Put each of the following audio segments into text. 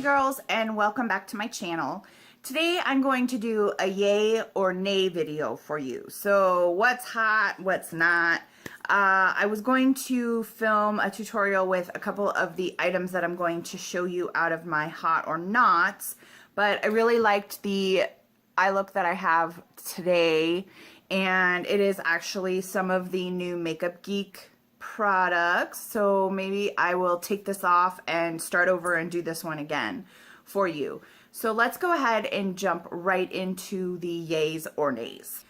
girls, and welcome back to my channel. Today I'm going to do a yay or nay video for you. So what's hot, what's not. I was going to film a tutorial with a couple of the items that I'm going to show you out of my hot or nots, but I really liked the eye look that I have today, and it is actually some of the new Makeup Geek products, so maybe I will take this off and start over and do this one again for you. So let's go ahead and jump right into the yays or nays.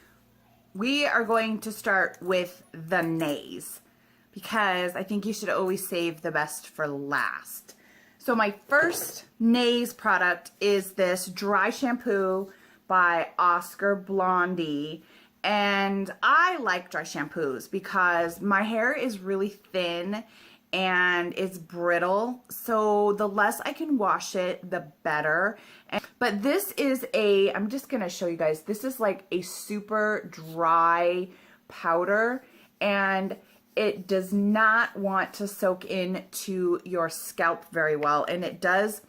We are going to start with the nays because I think you should always save the best for last. So my first nays product is this dry shampoo by Oscar Blandi. And I like dry shampoos because my hair is really thin and it's brittle, so the less I can wash it, the better. But this is I'm just gonna show you guys, this is like a super dry powder, and it does not want to soak into your scalp very well. And it does,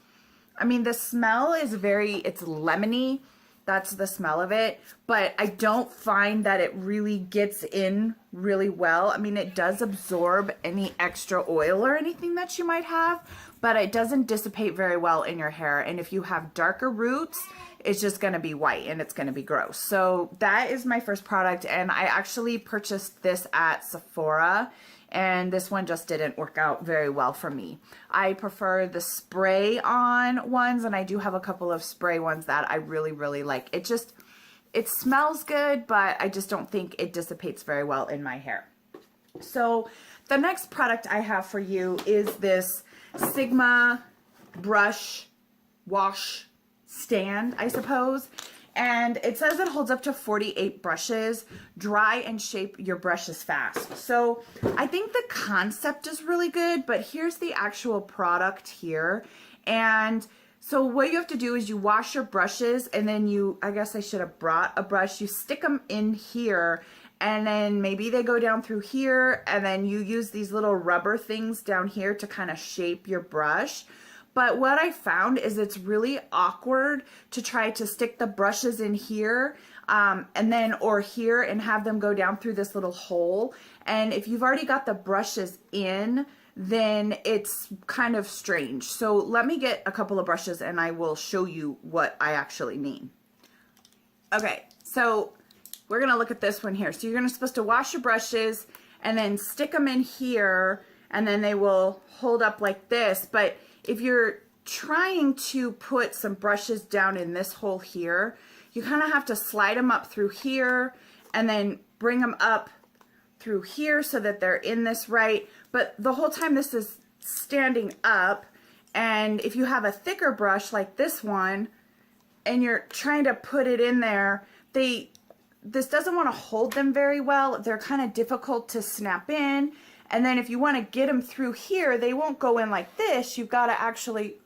I mean, the smell is it's lemony. That's the smell of it, but I don't find that it really gets in really well. I mean, it does absorb any extra oil or anything that you might have, but it doesn't dissipate very well in your hair. And if you have darker roots, it's just gonna be white and it's gonna be gross. So that is my first product, and I actually purchased this at Sephora, and this one just didn't work out very well for me. I prefer the spray on ones, and I do have a couple of spray ones that I really like. It smells good, but I just don't think it dissipates very well in my hair. So the next product I have for you is this Sigma brush wash stand, I suppose. And it says it holds up to 48 brushes, dry and shape your brushes fast. So I think the concept is really good, but here's the actual product here. And so what you have to do is you wash your brushes, and then I guess I should have brought a brush, you stick them in here, and then maybe they go down through here, and then you use these little rubber things down here to kind of shape your brush. But what I found is it's really awkward to try to stick the brushes in here or here and have them go down through this little hole. And if you've already got the brushes in, then it's kind of strange. So let me get a couple of brushes and I will show you what I actually mean. Okay, so we're gonna look at this one here. So you're supposed to wash your brushes and then stick them in here, and then they will hold up like this. But if you're trying to put some brushes down in this hole here, you kind of have to slide them up through here and then bring them up through here so that they're in this right. But the whole time this is standing up, and if you have a thicker brush like this one and you're trying to put it in there, this doesn't want to hold them very well. They're kind of difficult to snap in. And then if you want to get them through here, they won't go in like this. You've got to actually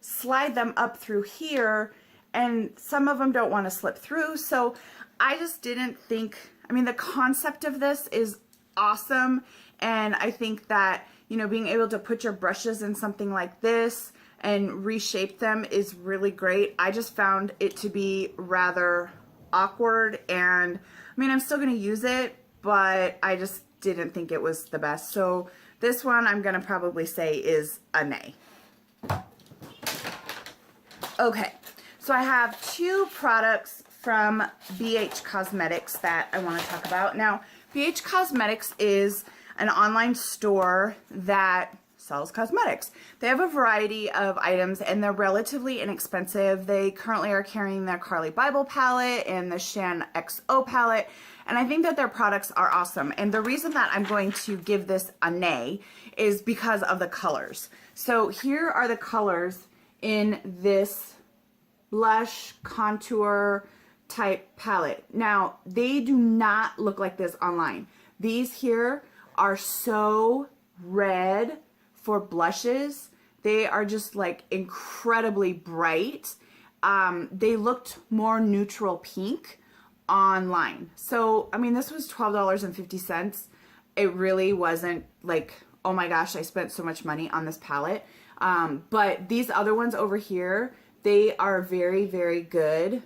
slide them up through here, and some of them don't want to slip through. So I just didn't think, I mean, the concept of this is awesome, and I think that, you know, being able to put your brushes in something like this and reshape them is really great. I just found it to be rather awkward, and I mean, I'm still going to use it, but I just didn't think it was the best. So this one I'm gonna probably say is a nay. Okay, so I have two products from BH Cosmetics that I want to talk about. Now, BH Cosmetics is an online store that sells cosmetics. They have a variety of items, and they're relatively inexpensive. They currently are carrying their Carly Bible palette and the Shan XO palette, and I think that their products are awesome. And the reason that I'm going to give this a nay is because of the colors. So here are the colors in this blush contour type palette. Now, they do not look like this online. These here are so red for blushes. They are just like incredibly bright. They looked more neutral pink online. So, I mean, this was $12.50. It really wasn't like, oh my gosh, I spent so much money on this palette. But these other ones over here, they are very, very good.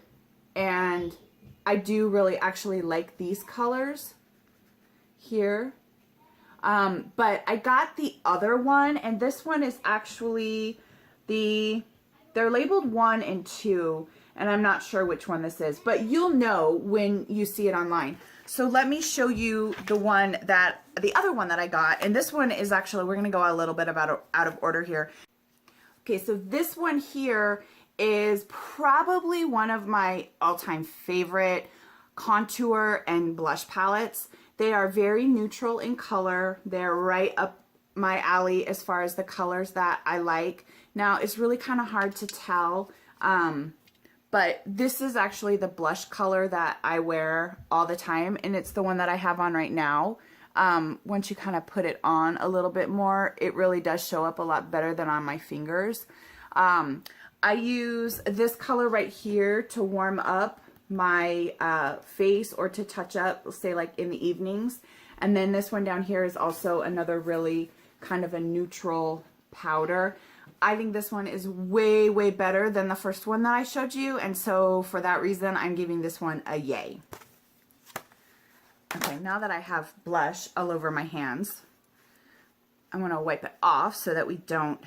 And I do really actually like these colors here. But I got the other one, and this one is actually they're labeled 1 and 2, and I'm not sure which one this is, but you'll know when you see it online. So let me show you the other one that I got, and this one is actually, we're gonna go a little bit out of order here. Okay, so this one here is probably one of my all-time favorite contour and blush palettes. They are very neutral in color. They're right up my alley as far as the colors that I like. Now, it's really kind of hard to tell, but this is actually the blush color that I wear all the time, and it's the one that I have on right now. Once you kind of put it on a little bit more, it really does show up a lot better than on my fingers. I use this color right here to warm up my face or to touch up, say like in the evenings. And then this one down here is also another really kind of a neutral powder. I think this one is way, way better than the first one that I showed you. And so for that reason, I'm giving this one a yay. Okay, now that I have blush all over my hands, I'm going to wipe it off so that we don't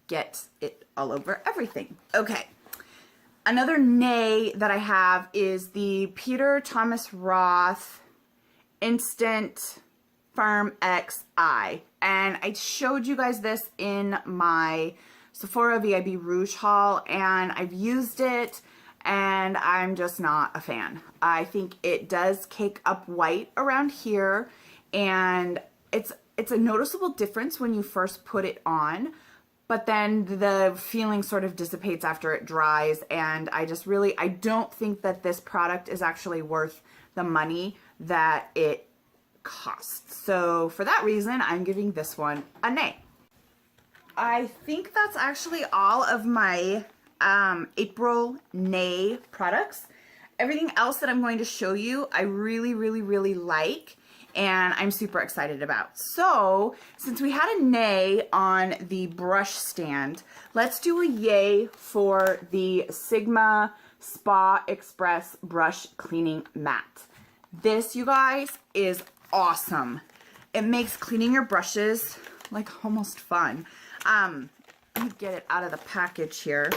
get it all over everything. Okay. Another nay that I have is the Peter Thomas Roth Instant Firmx Eye. And I showed you guys this in my Sephora VIB Rouge haul, and I've used it, and I'm just not a fan. I think it does cake up white around here, and it's a noticeable difference when you first put it on. But then the feeling sort of dissipates after it dries, and I don't think that this product is actually worth the money that it costs. So for that reason, I'm giving this one a nay. I think that's actually all of my April nay products. Everything else that I'm going to show you, I really, really, really like, and I'm super excited about. So since we had a nay on the brush stand, let's do a yay for the Sigma Spa Express Brush Cleaning Mat. This, you guys, is awesome. It makes cleaning your brushes like almost fun. Let me get it out of the package here.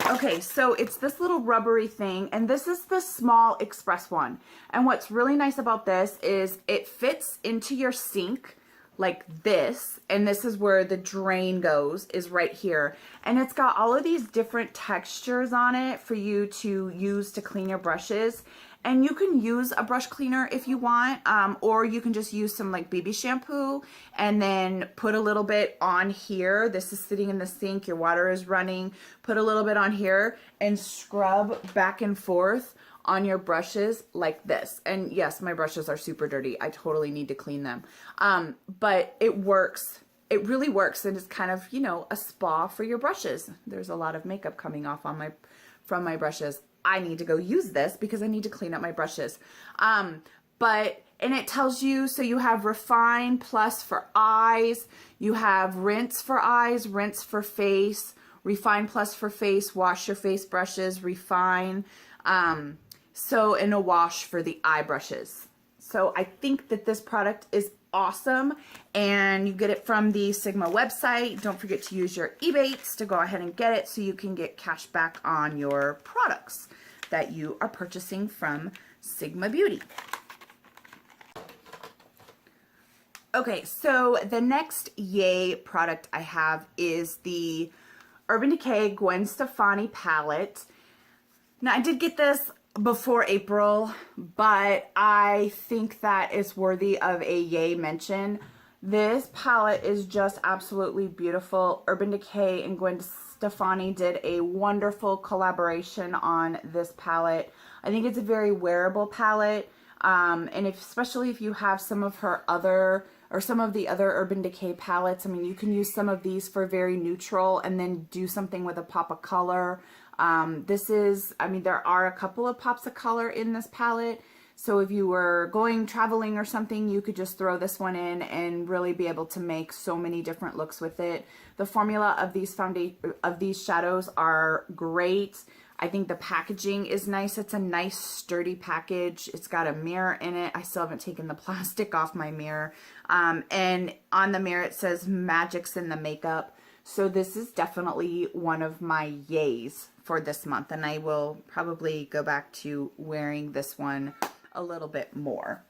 Okay, so it's this little rubbery thing, and this is the small express one. And what's really nice about this is it fits into your sink like this, and this is where the drain goes, is right here. And it's got all of these different textures on it for you to use to clean your brushes. And you can use a brush cleaner if you want, or you can just use some like baby shampoo and then put a little bit on here. This is sitting in the sink, your water is running. Put a little bit on here and scrub back and forth on your brushes like this. And yes, my brushes are super dirty. I totally need to clean them. But it works. It really works, and it's kind of, you know, a spa for your brushes. There's a lot of makeup coming off on from my brushes. I need to go use this because I need to clean up my brushes. And it tells you, so you have Refine Plus for eyes, you have Rinse for eyes, Rinse for face, Refine Plus for face, wash your face brushes, Refine, and a wash for the eye brushes. So I think that this product is awesome, and you get it from the Sigma website. Don't forget to use your Ebates to go ahead and get it so you can get cash back on your products that you are purchasing from Sigma Beauty. Okay, so the next yay product I have is the Urban Decay Gwen Stefani palette. Now, I did get this before April, but I think that it's worthy of a yay mention. This palette is just absolutely beautiful. Urban Decay and Gwen Stefani did a wonderful collaboration on this palette. I think it's a very wearable palette, and especially if you have some of her other, or some of the other Urban Decay palettes. I mean, you can use some of these for very neutral and then do something with a pop of color. This is, I mean, there are a couple of pops of color in this palette. So if you were going traveling or something, you could just throw this one in and really be able to make so many different looks with it. The formula of these shadows are great. I think the packaging is nice. It's a nice sturdy package. It's got a mirror in it. I still haven't taken the plastic off my mirror. And on the mirror it says Magic's in the Makeup. So this is definitely one of my yays for this month. And I will probably go back to wearing this one a little bit more.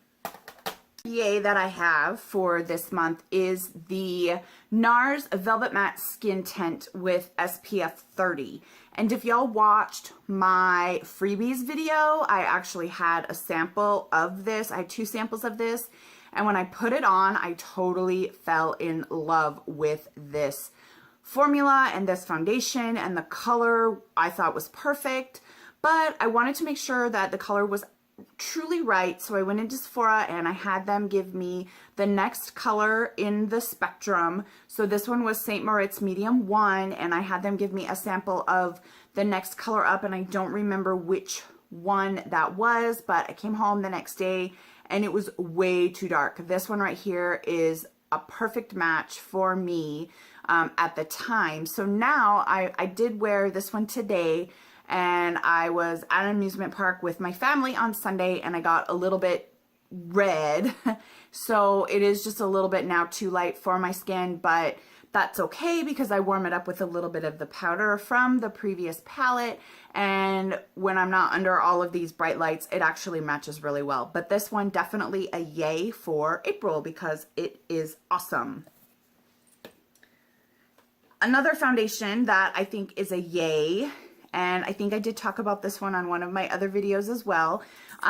Yay that I have for this month is the NARS Velvet Matte Skin Tint with SPF 30. And if y'all watched my freebies video, I actually had a sample of this. I had 2 samples of this. And when I put it on, I totally fell in love with this formula and this foundation, and the color I thought was perfect. But I wanted to make sure that the color was truly right, so I went into Sephora and I had them give me the next color in the spectrum. So this one was St. Moritz medium 1, and I had them give me a sample of the next color up, and I don't remember which one that was, but I came home the next day and it was way too dark. This one right here is a perfect match for me at the time. So now I did wear this one today, and I was at an amusement park with my family on Sunday, and I got a little bit red. So it is just a little bit now too light for my skin, but that's okay because I warm it up with a little bit of the powder from the previous palette. And when I'm not under all of these bright lights, it actually matches really well. But this one definitely a yay for April because it is awesome. Another foundation that I think is a yay, and I think I did talk about this one on one of my other videos as well.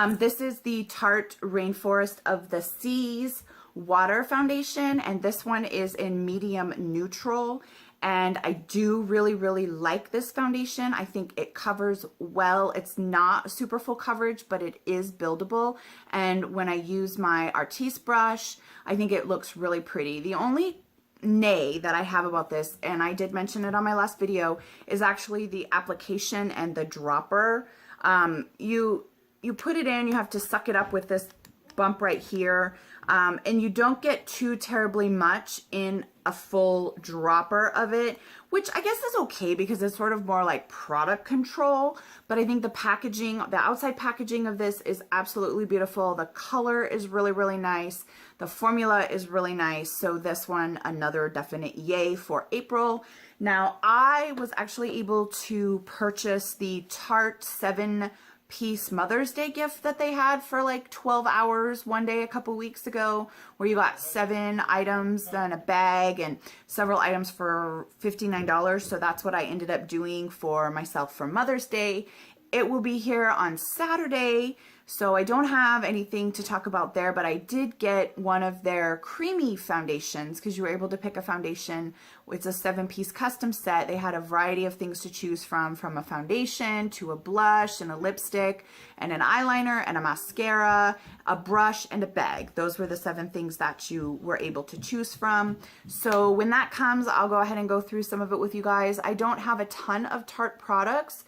This is the Tarte Rainforest of the Seas Water Foundation, and this one is in medium neutral. And I do really, really like this foundation. I think it covers well. It's not super full coverage, but it is buildable. And when I use my Artiste brush, I think it looks really pretty. The only nay that I have about this, and I did mention it on my last video, is actually the application and the dropper. You put it in, you have to suck it up with this bump right here, and you don't get too terribly much in a full dropper of it, which I guess is okay because it's sort of more like product control. But I think the packaging, the outside packaging of this is absolutely beautiful. The color is really, really nice. The formula is really nice. So this one, another definite yay for April. Now, I was actually able to purchase the Tarte 7-piece Mother's Day gift that they had for like 12 hours one day a couple weeks ago, where you got 7 items, then a bag, and several items for $59. So that's what I ended up doing for myself for Mother's Day. It will be here on Saturday, so I don't have anything to talk about there, but I did get one of their creamy foundations because you were able to pick a foundation. It's a 7-piece custom set. They had a variety of things to choose from a foundation to a blush and a lipstick and an eyeliner and a mascara, a brush, and a bag. Those were the 7 things that you were able to choose from. So when that comes, I'll go ahead and go through some of it with you guys. I don't have a ton of Tarte products.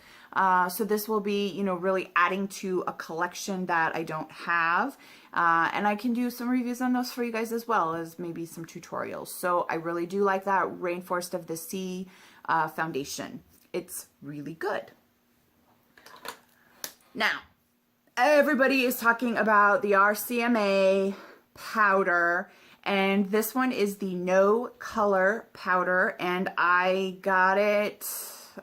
So this will be, you know, really adding to a collection that I don't have. And I can do some reviews on those for you guys as well as maybe some tutorials. So I really do like that Rainforest of the Sea foundation. It's really good. Now, everybody is talking about the RCMA powder. And this one is the No Color powder. And I got it,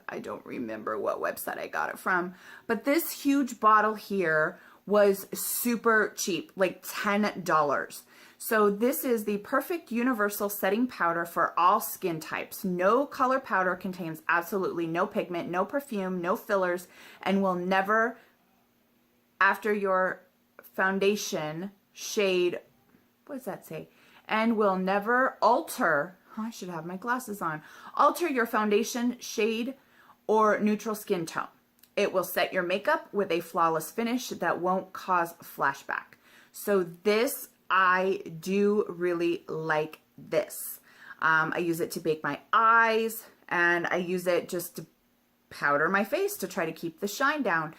I don't remember what website I got it from, but this huge bottle here was super cheap, like $10. So this is the perfect universal setting powder for all skin types. No Color powder contains absolutely no pigment, no perfume, no fillers, and will never, after your foundation shade, what does that say? And will never alter, I should have my glasses on, alter your foundation shade or neutral skin tone. It will set your makeup with a flawless finish that won't cause flashback. So this, I do really like this. I use it to bake my eyes, and I use it just to powder my face to try to keep the shine down.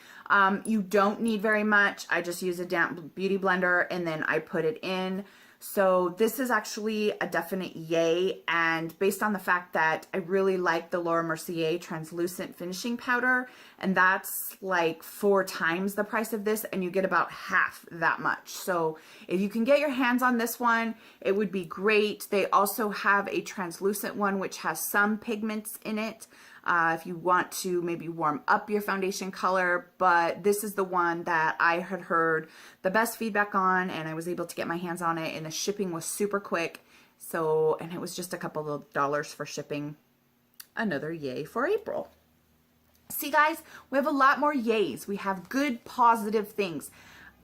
You don't need very much. I just use a damp beauty blender and then I put it in. So this is actually a definite yay, and based on the fact that I really like the Laura Mercier translucent finishing powder, and that's like 4 times the price of this, and you get about half that much. So if you can get your hands on this one, it would be great. They also have a translucent one which has some pigments in it. If you want to maybe warm up your foundation color, but this is the one that I had heard the best feedback on, and I was able to get my hands on it, and the shipping was super quick. So, and it was just a couple of dollars for shipping. Another yay for April. See guys, we have a lot more yays. We have good positive things.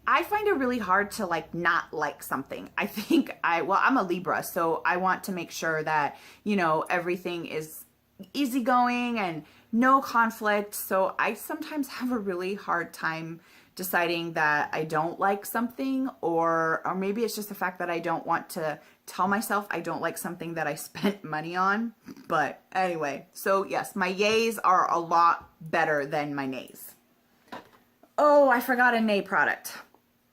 I find it really hard to like not like something. I think well, I'm a Libra, so I want to make sure that, you know, everything is easygoing and no conflict. So I sometimes have a really hard time deciding that I don't like something, or maybe it's just the fact that I don't want to tell myself I don't like something that I spent money on. But anyway, so yes, my yays are a lot better than my nays. Oh, I forgot a nay product.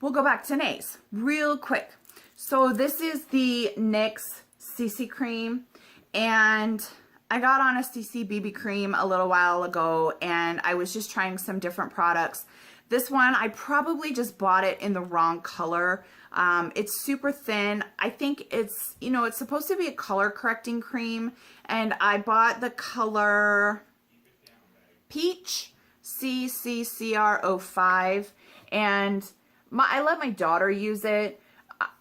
We'll go back to nays real quick. So this is the NYX CC Cream, and I got on a CC BB cream a little while ago, and I was just trying some different products. This one, I probably just bought it in the wrong color. It's super thin. I think it's, you know, it's supposed to be a color correcting cream, and I bought the color Peach CCCR05, and I let my daughter use it.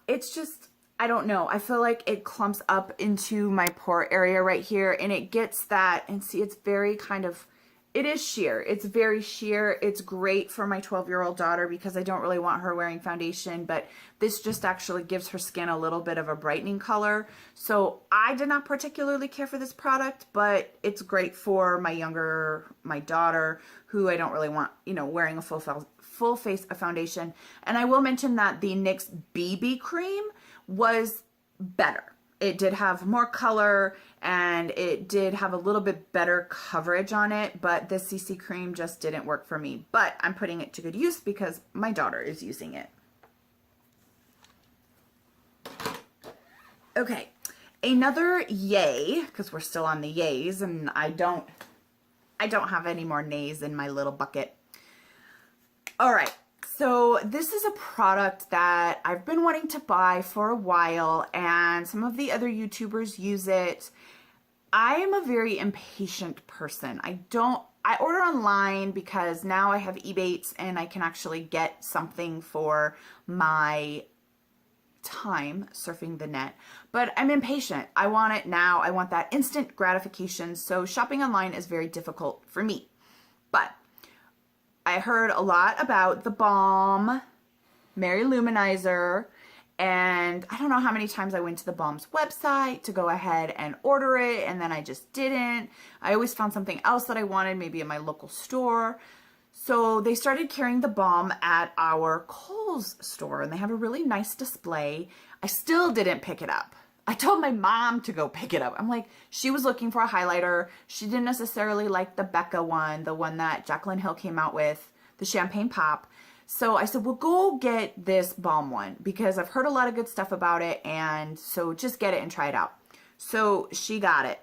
It's just, I don't know. I feel like it clumps up into my pore area right here, and it gets that, and see, it's very kind of, it is sheer. It's very sheer. It's great for my 12-year-old daughter because I don't really want her wearing foundation, but this just actually gives her skin a little bit of a brightening color. So I did not particularly care for this product, but it's great for my daughter, who I don't really want, you know, wearing a full face of foundation. And I will mention that the NYX BB cream was better. It did have more color, and it did have a little bit better coverage on it, but this CC cream just didn't work for me. But I'm putting it to good use because my daughter is using it. Okay, another yay, because we're still on the yays, and I don't have any more nays in my little bucket. All right. So this is a product that I've been wanting to buy for a while, and some of the other YouTubers use it. I am a very impatient person. I order online because now I have Ebates and I can actually get something for my time surfing the net, but I'm impatient. I want it now. I want that instant gratification. So shopping online is very difficult for me. But I heard a lot about the Balm Mary Lumizer, and I don't know how many times I went to the Balm's website to go ahead and order it, and then I just didn't. I always found something else that I wanted, maybe in my local store. So they started carrying the Balm at our Kohl's store, and they have a really nice display. I still didn't pick it up. I told my mom to go pick it up. I'm like, she was looking for a highlighter. She didn't necessarily like the Becca one, the one that Jaclyn Hill came out with, the Champagne Pop. So I said, well, go get this Balm one because I've heard a lot of good stuff about it, and so just get it and try it out. So she got it.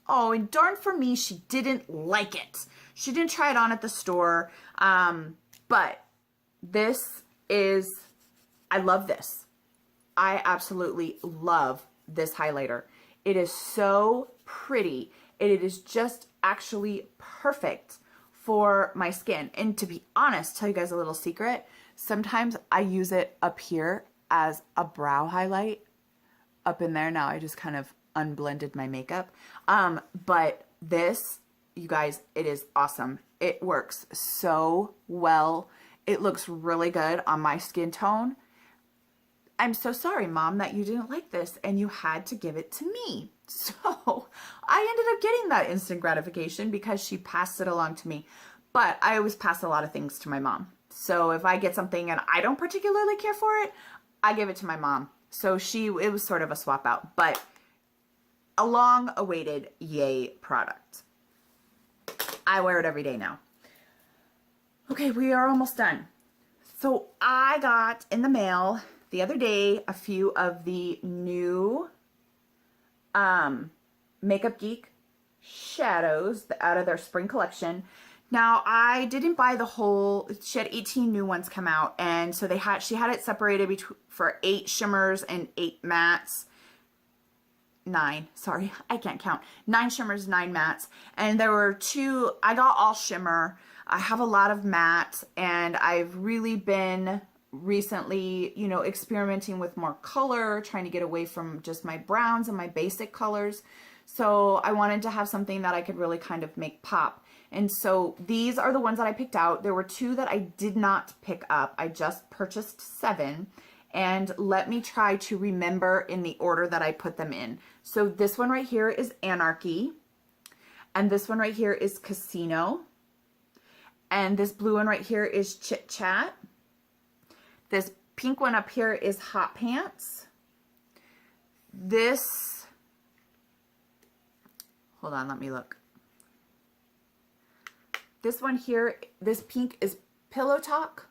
Oh, and darn for me, she didn't like it. She didn't try it on at the store, but this is, I love this. I absolutely love this highlighter. It is so pretty. It is just actually perfect for my skin. And to be honest, tell you guys a little secret, sometimes I use it up here as a brow highlight. Up in there now, I just kind of unblended my makeup. But this, you guys, it is awesome. It works so well. It looks really good on my skin tone. I'm so sorry, Mom, that you didn't like this and you had to give it to me. So I ended up getting that instant gratification because she passed it along to me. But I always pass a lot of things to my mom. So if I get something and I don't particularly care for it, I give it to my mom. So it was sort of a swap out, but a long awaited yay product. I wear it every day now. Okay, we are almost done. So I got in the mail the other day a few of the new Makeup Geek shadows out of their spring collection. Now, I didn't buy the whole, she had 18 new ones come out, and so she had it separated for 8 shimmers and 8 mattes. 9, sorry, I can't count. 9 shimmers, 9 mattes, and there were 2, I got all shimmer. I have a lot of matte, and I've really been recently, you know, experimenting with more color, trying to get away from just my browns and my basic colors. So I wanted to have something that I could really kind of make pop. And so these are the ones that I picked out. There were 2 that I did not pick up. I just purchased 7. And let me try to remember in the order that I put them in. So this one right here is Anarchy. And this one right here is Casino. And this blue one right here is Chit Chat. This pink one up here is Hot Pants. This, hold on, let me look. This one here, this pink is Pillow Talk.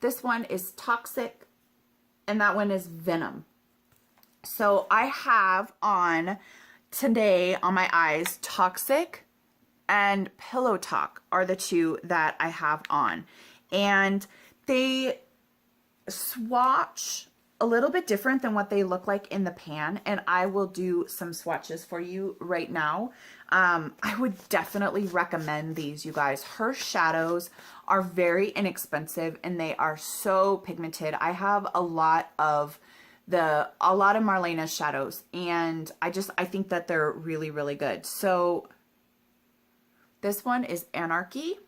This one is Toxic, and that one is Venom. So I have on today on my eyes, Toxic and Pillow Talk are the 2 that I have on. And they swatch a little bit different than what they look like in the pan, and I will do some swatches for you right now. I would definitely recommend these, you guys. Her shadows are very inexpensive and they are so pigmented. I have a lot of Marlena's shadows, and I think that they're really, really good. So this one is Anarchy,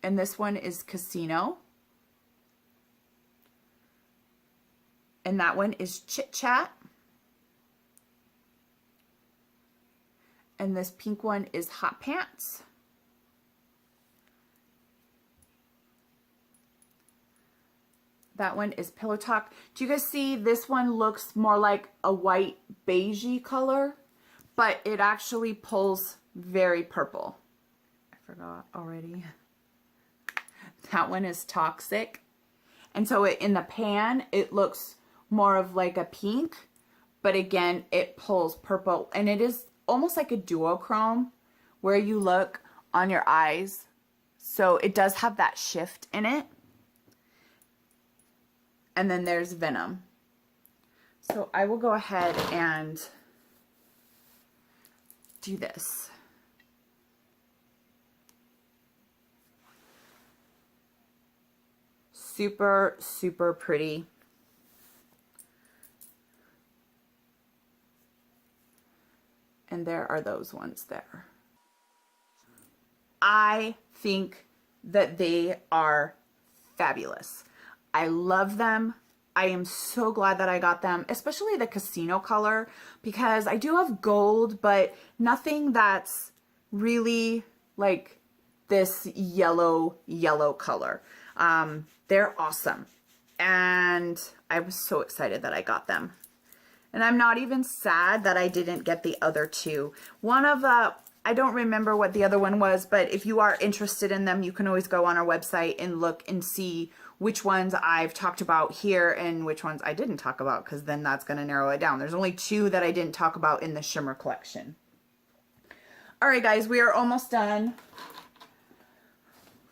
and this one is Casino. And that one is Chit Chat. And this pink one is Hot Pants. That one is Pillow Talk. Do you guys see this one looks more like a white beigey color, but it actually pulls very purple. I forgot already. That one is Toxic. And so in the pan, it looks more of like a pink, but again, it pulls purple, and it is almost like a duochrome where you look on your eyes. So it does have that shift in it. And then there's Venom. So I will go ahead and do this. Super, super pretty. And there are those ones there. I think that they are fabulous. I love them. I am so glad that I got them, especially the Casino color, because I do have gold, but nothing that's really like this yellow color. They're awesome. And I was so excited that I got them. And I'm not even sad that I didn't get the other 2. One of the, I don't remember what the other one was, but if you are interested in them, you can always go on our website and look and see which ones I've talked about here and which ones I didn't talk about, because then that's going to narrow it down. There's only 2 that I didn't talk about in the shimmer collection. All right, guys, we are almost done.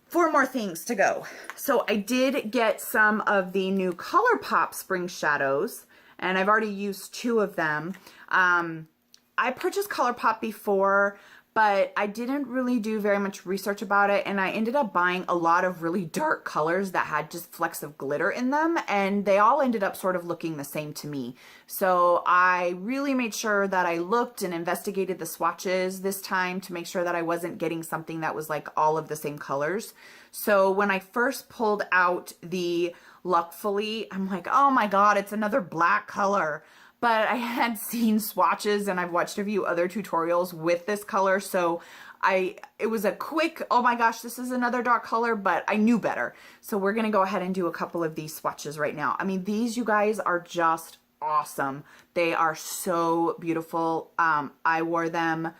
4 more things to go. So I did get some of the new ColourPop Spring Shadows, and I've already used 2 of them. I purchased ColourPop before, but I didn't really do very much research about it, and I ended up buying a lot of really dark colors that had just flecks of glitter in them, and they all ended up sort of looking the same to me. So I really made sure that I looked and investigated the swatches this time to make sure that I wasn't getting something that was like all of the same colors. So when I first pulled out the Luckfully, I'm like, oh my god, it's another black color. But I had seen swatches and I've watched a few other tutorials with this color, so it was a quick, oh my gosh, this is another dark color, but I knew better. So we're gonna go ahead and do a couple of these swatches right now. I mean, these, you guys, are just awesome. They are so beautiful. I wore them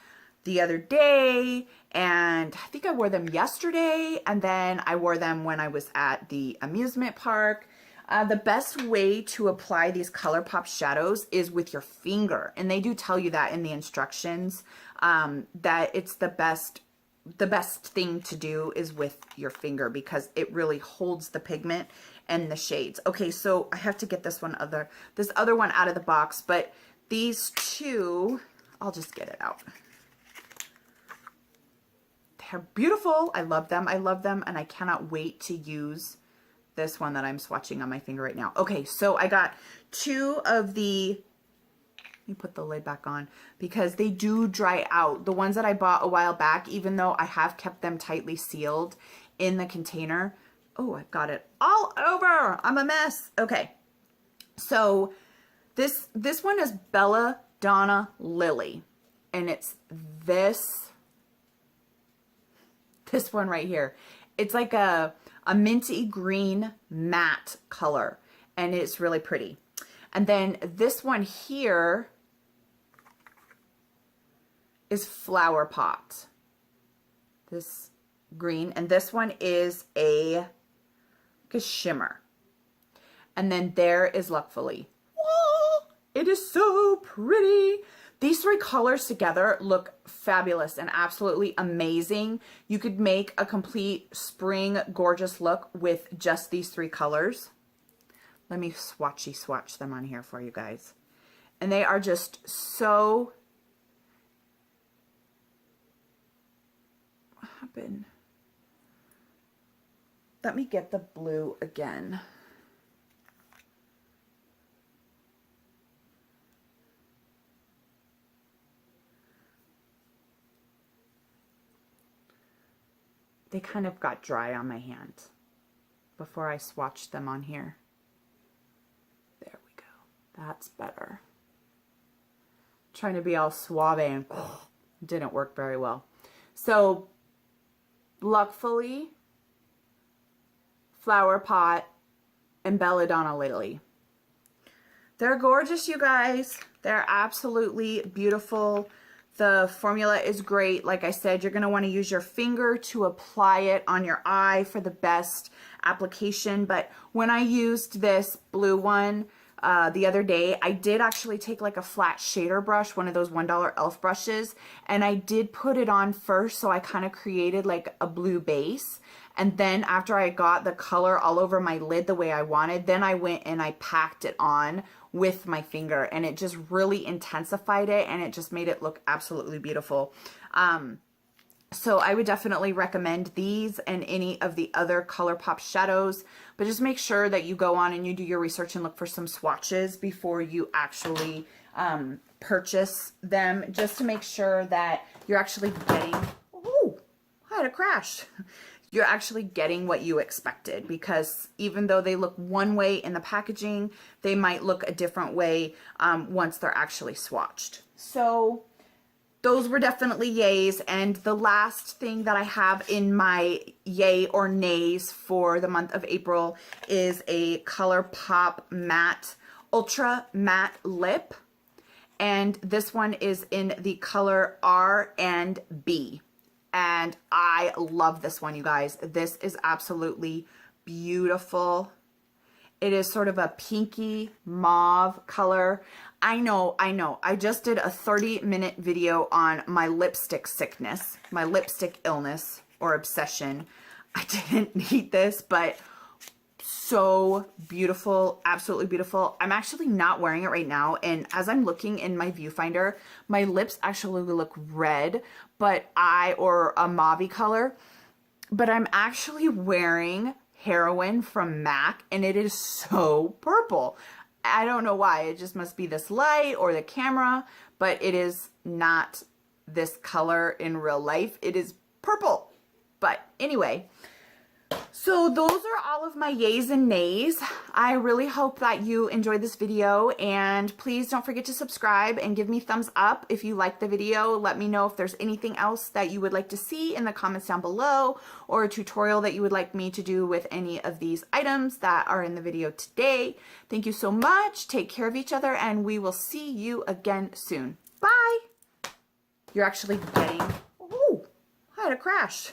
the other day, and I think I wore them yesterday, and then I wore them when I was at the amusement park. The best way to apply these ColourPop shadows is with your finger, and they do tell you that in the instructions, that it's the best thing to do is with your finger, because it really holds the pigment and the shades. Okay, so I have to get this other one out of the box, but these two, I'll just get it out. They're beautiful. I love them. I love them, and I cannot wait to use this one that I'm swatching on my finger right now. Okay, so I got two of the, let me put the lid back on because they do dry out. The ones that I bought a while back, even though I have kept them tightly sealed in the container. Oh, I've got it all over. I'm a mess. Okay, so this one is Belladonna Lily, and it's this one right here. It's like a minty green matte color, and it's really pretty. And then this one here is Flower Pot, this green, and this one is a shimmer. And then there is Luckfully. Whoa, it is so pretty. These three colors together look fabulous and absolutely amazing. You could make a complete spring gorgeous look with just these three colors. Let me swatch them on here for you guys. And they are just so... What happened? Let me get the blue again. They kind of got dry on my hand before I swatched them on here. There we go. That's better. Trying to be all suave and didn't work very well. So, Luckfully, Flower Pot, and Belladonna Lily. They're gorgeous, you guys. They're absolutely beautiful. The formula is great. Like I said, you're going to want to use your finger to apply it on your eye for the best application. But when I used this blue one the other day, I did actually take like a flat shader brush, one of those $1 e.l.f. brushes, and I did put it on first, so I kind of created like a blue base. And then after I got the color all over my lid the way I wanted, then I went and I packed it on with my finger, and it just really intensified it, and it just made it look absolutely beautiful. So I would definitely recommend these and any of the other ColourPop shadows, but just make sure that you go on and you do your research and look for some swatches before you actually purchase them, just to make sure that you're actually getting, oh, I had a crash. You're actually getting what you expected, because even though they look one way in the packaging, they might look a different way once they're actually swatched. So those were definitely yays. And the last thing that I have in my yay or nays for the month of April is a ColourPop matte, ultra matte lip. And this one is in the color R and B. And I love this one, you guys. This is absolutely beautiful. It is sort of a pinky mauve color. I know. I just did a 30-minute video on my lipstick sickness, my lipstick illness or obsession. I didn't need this, but so beautiful, absolutely beautiful. I'm actually not wearing it right now, and as I'm looking in my viewfinder, my lips actually look red, or a mauve color, but I'm actually wearing Heroin from MAC, and it is so purple. I don't know why. It just must be this light or the camera, but it is not this color in real life. It is purple. But anyway, So those are all of my yays and nays. I really hope that you enjoyed this video, and please don't forget to subscribe and give me thumbs up if you like the video. Let me know if there's anything else that you would like to see in the comments down below, or a tutorial that you would like me to do with any of these items that are in the video today. Thank you so much. Take care of each other, and we will see you again soon. Bye. You're actually getting, oh, I had a crash.